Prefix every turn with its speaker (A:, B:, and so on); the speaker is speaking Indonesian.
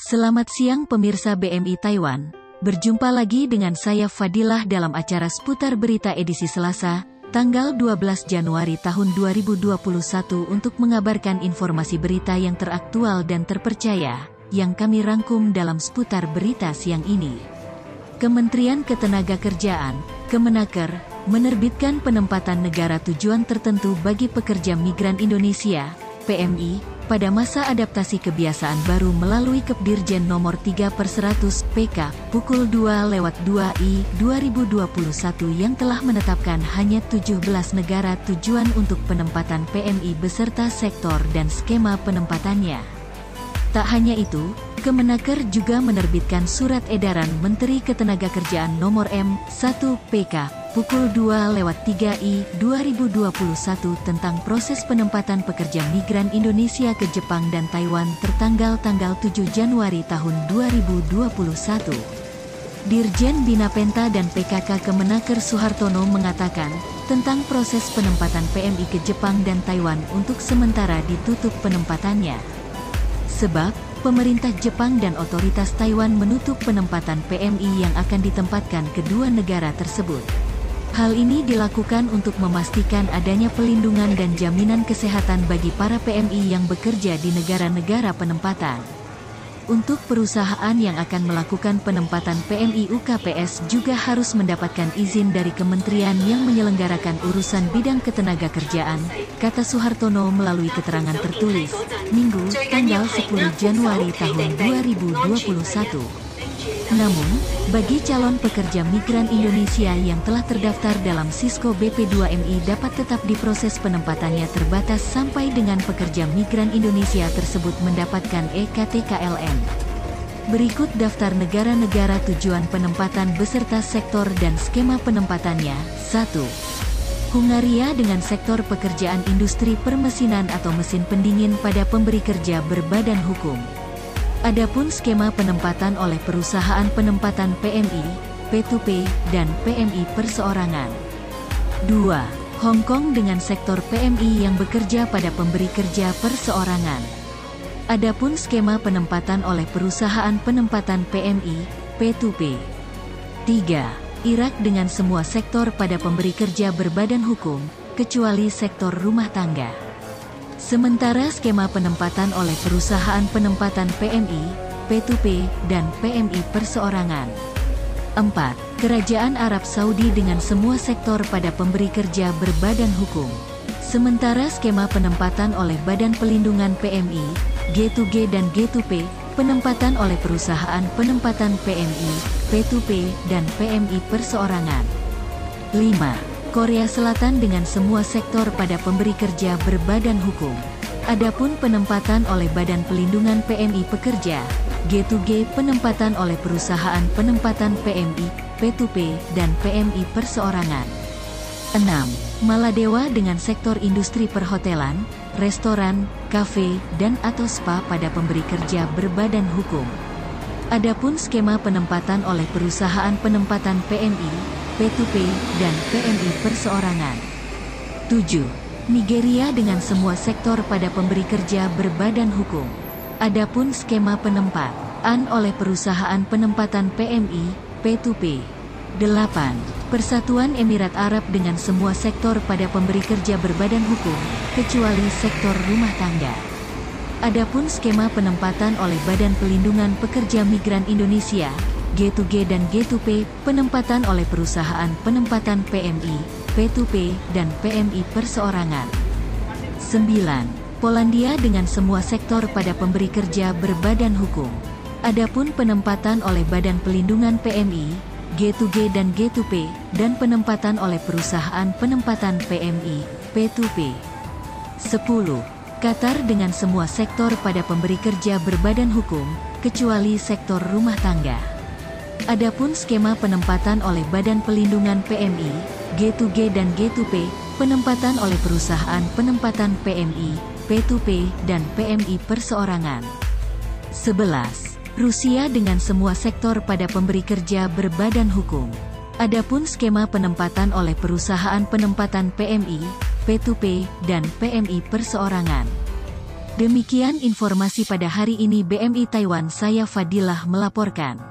A: Selamat siang pemirsa BMI Taiwan. Berjumpa lagi dengan saya Fadilah dalam acara seputar berita edisi Selasa, tanggal 12 Januari tahun 2021 untuk mengabarkan informasi berita yang teraktual dan terpercaya, yang kami rangkum dalam seputar berita siang ini. Kementerian Ketenagakerjaan, Kemenaker, menerbitkan penempatan negara tujuan tertentu bagi pekerja migran Indonesia, PMI, pada masa adaptasi kebiasaan baru melalui Kepdirjen nomor 3/100 PK, pukul 2/2 2021 yang telah menetapkan hanya 17 negara tujuan untuk penempatan PMI beserta sektor dan skema penempatannya. Tak hanya itu, Kemenaker juga menerbitkan Surat Edaran Menteri Ketenagakerjaan nomor M1 PK, pukul 2/3 2021 tentang proses penempatan pekerja migran Indonesia ke Jepang dan Taiwan tertanggal tanggal 7 Januari tahun 2021. Dirjen Bina Penta dan PKK Kemenaker Suhartono mengatakan, tentang proses penempatan PMI ke Jepang dan Taiwan untuk sementara ditutup penempatannya. Sebab, pemerintah Jepang dan otoritas Taiwan menutup penempatan PMI yang akan ditempatkan kedua negara tersebut. Hal ini dilakukan untuk memastikan adanya pelindungan dan jaminan kesehatan bagi para PMI yang bekerja di negara-negara penempatan. Untuk perusahaan yang akan melakukan penempatan PMI UKPS juga harus mendapatkan izin dari kementerian yang menyelenggarakan urusan bidang ketenagakerjaan, kata Suhartono melalui keterangan tertulis, Minggu, tanggal 10 Januari tahun 2021. Namun, bagi calon pekerja migran Indonesia yang telah terdaftar dalam Sisko BP2MI dapat tetap diproses penempatannya terbatas sampai dengan pekerja migran Indonesia tersebut mendapatkan EKTKLM. Berikut daftar negara-negara tujuan penempatan beserta sektor dan skema penempatannya. 1. Hungaria dengan sektor pekerjaan industri permesinan atau mesin pendingin pada pemberi kerja berbadan hukum. Adapun skema penempatan oleh perusahaan penempatan PMI, P2P, dan PMI perseorangan. 2. Hong Kong dengan sektor PMI yang bekerja pada pemberi kerja perseorangan. Adapun skema penempatan oleh perusahaan penempatan PMI, P2P. 3. Irak dengan semua sektor pada pemberi kerja berbadan hukum, kecuali sektor rumah tangga. Sementara skema penempatan oleh perusahaan penempatan PMI, P2P, dan PMI perseorangan. 4. Kerajaan Arab Saudi dengan semua sektor pada pemberi kerja berbadan hukum. Sementara skema penempatan oleh Badan Pelindungan PMI, G2G dan G2P, penempatan oleh perusahaan penempatan PMI, P2P, dan PMI perseorangan. 5. Korea Selatan dengan semua sektor pada pemberi kerja berbadan hukum. Adapun penempatan oleh Badan Pelindungan PMI Pekerja, G2G penempatan oleh perusahaan penempatan PMI, P2P, dan PMI perseorangan. 6. Maladewa dengan sektor industri perhotelan, restoran, kafe, dan atau spa pada pemberi kerja berbadan hukum. Adapun skema penempatan oleh perusahaan penempatan PMI, P2P, dan PMI perseorangan. 7. Nigeria dengan semua sektor pada pemberi kerja berbadan hukum. Adapun skema penempatan oleh perusahaan penempatan PMI, P2P. 8. Persatuan Emirat Arab dengan semua sektor pada pemberi kerja berbadan hukum, kecuali sektor rumah tangga. Adapun skema penempatan oleh Badan Pelindungan Pekerja Migran Indonesia, G2G dan G2P, penempatan oleh perusahaan penempatan PMI, P2P, dan PMI perseorangan. 9. Polandia dengan semua sektor pada pemberi kerja berbadan hukum. Adapun penempatan oleh Badan Pelindungan PMI, G2G dan G2P, dan penempatan oleh perusahaan penempatan PMI, P2P. 10. Qatar dengan semua sektor pada pemberi kerja berbadan hukum, kecuali sektor rumah tangga. Adapun skema penempatan oleh Badan Pelindungan PMI, G2G dan G2P, penempatan oleh perusahaan penempatan PMI, P2P, dan PMI perseorangan. 11. Rusia dengan semua sektor pada pemberi kerja berbadan hukum. Adapun skema penempatan oleh perusahaan penempatan PMI, P2P, dan PMI perseorangan. Demikian informasi pada hari ini BMI Taiwan, saya Fadilah melaporkan.